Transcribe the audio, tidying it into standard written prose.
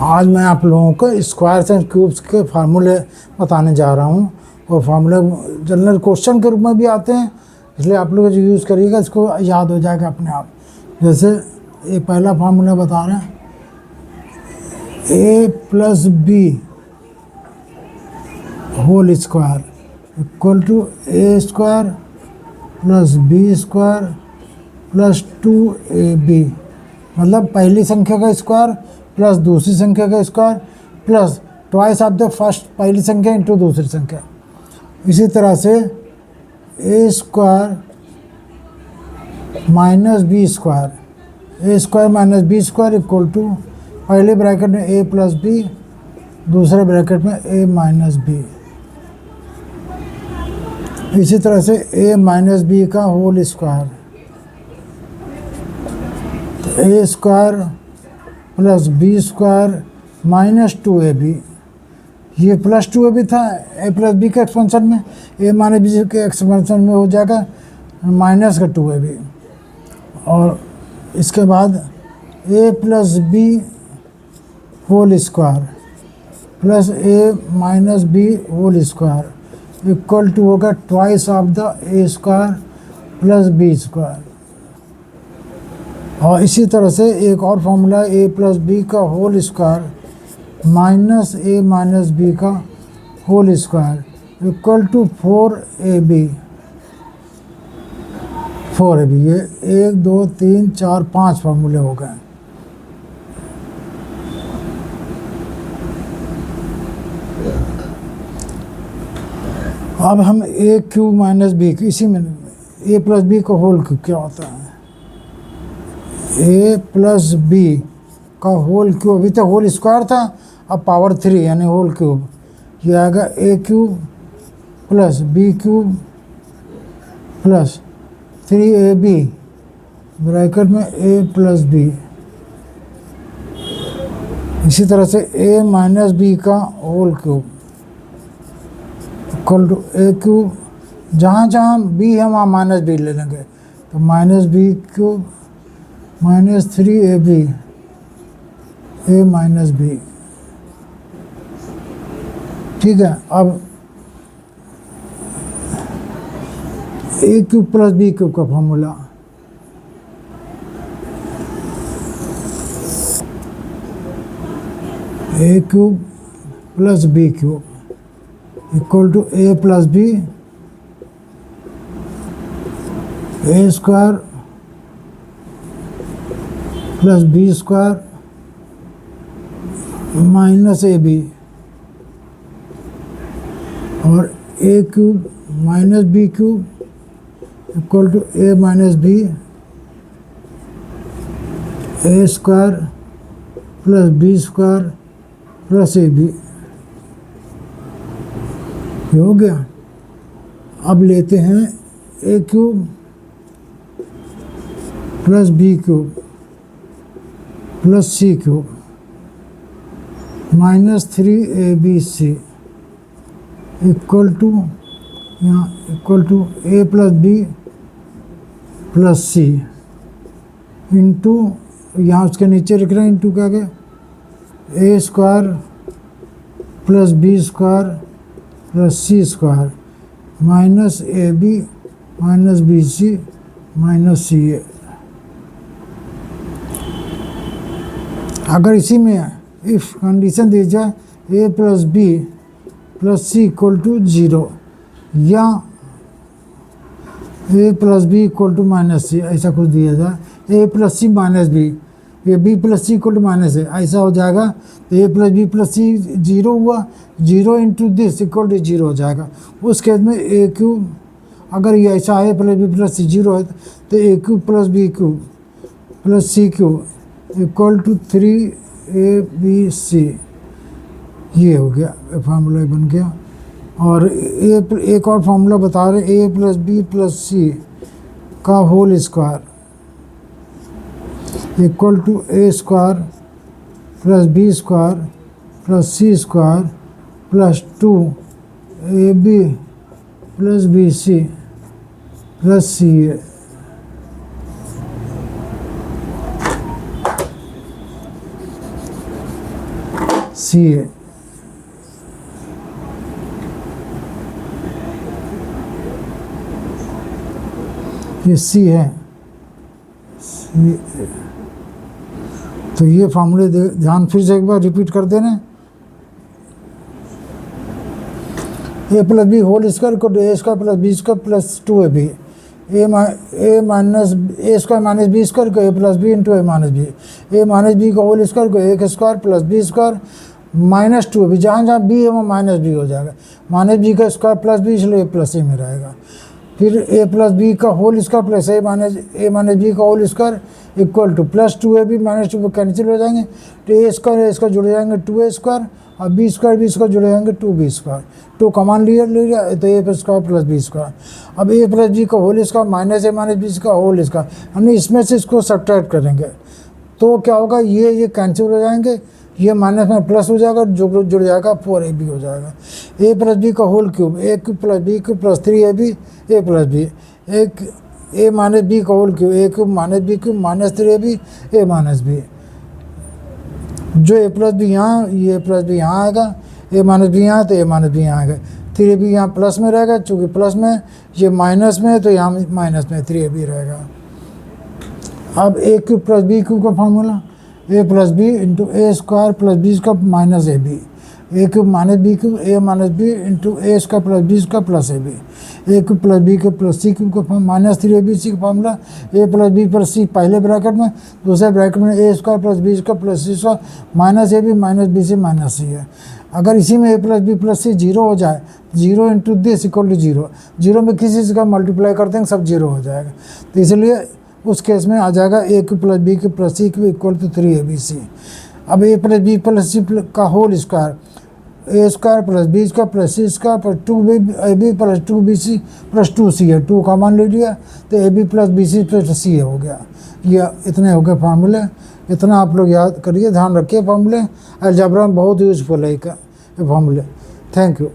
आज मैं आप लोगों को स्क्वायर्स एंड क्यूब्स के फार्मूले बताने जा रहा हूँ। और फार्मूले जनरल क्वेश्चन के रूप में भी आते हैं, इसलिए आप लोग जो यूज़ करिएगा इसको याद हो जाएगा अपने आप। जैसे ये पहला फार्मूला बता रहे हैं, a plus B whole square equal to A square plus B square plus 2ab। मतलब पहली संख्या का स्क्वायर प्लस दूसरी संख्या का square plus twice of the first पहली संख्या इंटू दूसरी संख्या। इसी तरह से A square minus B square, A square minus B square equal to पहले ब्रैकेट में ए प्लस बी, दूसरे ब्रैकेट में ए माइनस बी। इसी तरह से ए माइनस बी का whole square, A square plus B square minus 2ab। ये plus 2ab था ए प्लस बी के एक्सपेंशन में, ए माइनस बी के एक्सपेंशन में हो जाएगा माइनस का 2ab। और इसके बाद A plus B whole square plus A minus B whole square equal to होगा twice of the A square plus B square. और इसी तरह से एक और फॉर्मूला ए प्लस बी का whole square minus A minus B का whole square equal to 4ab। ये 1 2 3 4 5 फॉर्मूले हो गए। अब हम ए क्यूब माइनस बी, इसी में ए प्लस बी का होल क्यूब क्या होता है, ए प्लस बी का होल क्यूब, अभी तक होल स्क्वायर था, अब पावर 3 यानी होल क्यूब। ये आएगा A cube plus B cube plus 3ab bracket में ए प्लस बी। इसी तरह से ए माइनस बी का whole cube equal to A cube, जहाँ जहाँ बी है वहाँ माइनस बी ले लेंगे, तो minus B cube minus 3ab A minus B. ठीक है, अब A cube plus B cube का formula, A cube plus B cube equal to A plus B, A square plus B square minus ab। और A cube minus B cube equal to A minus B, A square plus B square plus ab। ये हो गया। अब लेते हैं A cube plus B cube plus C cube minus 3abc equal to, यहाँ equal to A plus B plus C into, यहाँ उसके नीचे लिख रहे हैं इंटू क्या गया, A square plus B square plus C square minus ab minus bc minus ca। अगर इसी में इफ कंडीशन दी जाए A plus B plus C equal to 0 या A plus B equal to minus C, ऐसा कुछ दिया जाए, A plus C minus B, ये B plus C equal to minus है, ऐसा हो जाएगा। तो A plus B plus C 0 हुआ, 0 इंटू दिस इक्वल टू 0 हो जाएगा। उस केस में ए क्यूब, अगर ये ऐसा है प्लस बी प्लस सी 0 है, तो A cube plus B cube plus C cube equal to 3abc। ये हो गया, फार्मूला बन गया। और एक और फार्मूला बता रहे, A plus B plus C का whole square equal to A square plus B square plus C square plus 2ab plus bc plus ca। C है, ये सी है, सी। तो ये फॉर्मूले ध्यान फिर से एक बार रिपीट कर देना। A plus B whole square को A square plus B square plus 2ab, A minus A square minus B square को A plus B into A minus B, A minus B का होल स्क्वायर को A square plus B square minus 2ab, जहाँ जहाँ B है वो minus B हो जाएगा, minus B का स्क्वायर प्लस बी, इसलिए ए प्लस ए में रहेगा। फिर ए प्लस बी का whole square plus A minus B का whole square equal to plus 2ab minus 2 cancel हो जाएंगे, तो ए स्क्वायर जुड़ जाएंगे 2a स्क्वायर, और बी स्क्वायर जुड़ जाएंगे 2b स्क्वायर, 2 कमान ले लिया तो ए स्क्वायर प्लस बी स्क्वायर। अब ए प्लस बी का whole square minus A minus B का होल स्क्वायर, हमने इसमें से इसको सब्ट्रैक्ट करेंगे तो क्या होगा, ये कैंसिल हो जाएंगे, ये माइनस में प्लस हो जाएगा, जो जुड़ जाएगा 4ab हो जाएगा। ए प्लस बी का whole cube, A cube plus B cube plus 3ab A plus B, एक ए माइनस बी का whole cube, A cube minus B cube minus 3ab A minus B, जो A plus B यहाँ, ये plus B यहाँ आएगा, ए minus B यहाँ तो ए minus B यहाँ आएगा, 3ab यहाँ प्लस में रहेगा, चूँकि प्लस में ये माइनस में तो यहाँ माइनस में 3ab रहेगा। अब A cube plus B cube का formula, A plus B into A square plus B square minus A B, A cube minus B cube A minus B into A square plus B square plus A B, A cube plus B cube plus C cube का form minus 3ab C का formula, A plus B plus C पहले bracket में, दूसरे bracket में A square plus B square plus C square minus A B minus B C minus C है। अगर इसी में A plus B plus C 0 हो जाए, 0 इंटू दिस इक्वल टू 0, 0 में किसी चीज़ का मल्टीप्लाई कर देंगे सब 0 हो जाएगा, तो इसलिए उस केस में आ जाएगा A cube plus B cube plus C cube equal to 3abc। अब A plus B plus C का whole square, A square plus B square plus C square plus 2ab plus 2bc plus 2c है, 2 common ले लिया तो ab plus bc plus c हो गया। ये इतने हो गए फार्मूले, इतना आप लोग याद करिए, ध्यान रखिए फार्मूले, अलजेब्रा में बहुत यूजफुल है ये फार्मूले। Thank you.